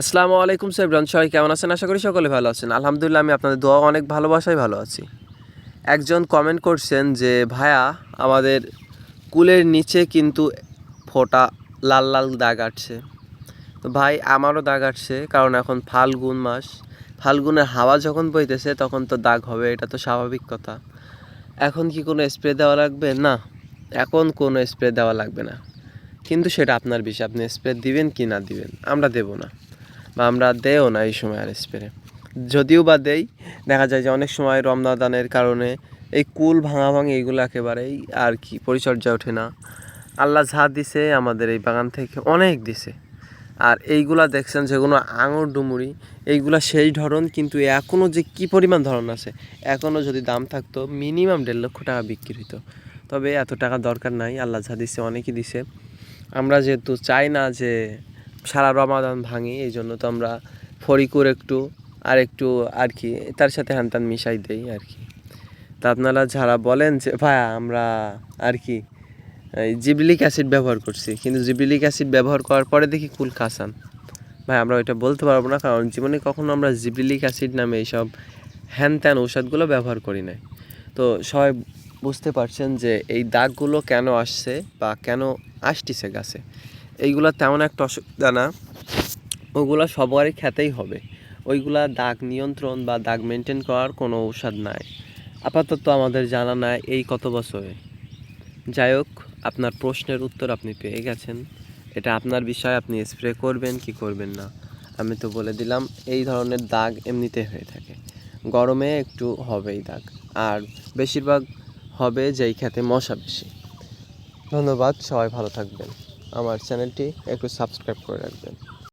আসসালামু আলাইকুম সাহেবরান, সবাই কেমন আছেন? আশা করি সকলে ভালো আছেন। আলহামদুলিল্লাহ, আমি আপনাদের দোয়া অনেক ভালোবাসায় ভালো আছি। একজন কমেন্ট করছেন যে ভাইয়া, আমাদের কুলের নিচে কিন্তু ফোঁটা লাল লাল দাগ আসছে। তো ভাই, আমারও দাগ আসছে, কারণ এখন ফাল্গুন মাস। ফাল্গুনের হাওয়া যখন বইতেছে তখন তো দাগ হবে, এটা তো স্বাভাবিক কথা। এখন কি কোনো স্প্রে দেওয়া লাগবে? না, এখন কোনো স্প্রে দেওয়া লাগবে না, কিন্তু সেটা আপনার বিষয়, আপনি স্প্রে দিবেন কি না দিবেন। আমরা দেব না, বা আমরা দেও না এই সময় আর স্প্রে। যদিও বা দেই, দেখা যায় যে অনেক সময় রমদানের কারণে এই কুল ভাঙাভাঙি এইগুলো একেবারেই আর কি পরিচর্যা ওঠে না। আল্লাহ যা দিছে আমাদের এই বাগান থেকে অনেক দিছে। আর এইগুলা দেখছেন যেগুলো আঙুর ডুমুরি, এইগুলা সেই ধরন, কিন্তু এখনও যে কী পরিমাণ ধরন আছে, এখনও যদি দাম থাকতো মিনিমাম 1.5 লক্ষ টাকা বিক্রি হইতো। তবে এত টাকা দরকার নাই, আল্লাহ যা দিছে অনেকই দিছে। আমরা যেহেতু চাই না যে সারা রমাদান ভাঙি, এই জন্য তো আমরা ফরিকুর একটু আর কি তার সাথে হ্যানত্যান মিশাই দেই আর কি। তা আপনারা যারা বলেন যে ভাইয়া আমরা আর কি এই জিবলিক অ্যাসিড ব্যবহার করছি, কিন্তু জিবলিক অ্যাসিড ব্যবহার করার পরে দেখি কুল কাসান, ভাই আমরা ওইটা বলতে পারবো না, কারণ জীবনে কখনো আমরা জিবলিক অ্যাসিড নামে এইসব হ্যানত্যান ঔষধগুলো ব্যবহার করি নাই। তো সবাই বুঝতে পারছেন যে এই দাগগুলো কেন আসছে বা কেন আসতেছে গাছে। এইগুলো তেমন একটা অসুবিধা না, ওগুলো সবারই খেতেই হবে। ওইগুলা দাগ নিয়ন্ত্রণ বা দাগ মেনটেন করার কোনো ঔষধ নাই, আপাতত আমাদের জানা নাই এই কত বছরে। যাই হোক, আপনার প্রশ্নের উত্তর আপনি পেয়ে গেছেন। এটা আপনার বিষয়, আপনি স্প্রে করবেন কি করবেন না। আমি তো বলে দিলাম, এই ধরনের দাগ এমনিতে হয়ে থাকে, গরমে একটু হবেই দাগ, আর বেশিরভাগ হবে যেই খেতে মশা বেশি। ধন্যবাদ, সবাই ভালো থাকবেন। আমার চ্যানেলটি একটু সাবস্ক্রাইব করে রাখবেন।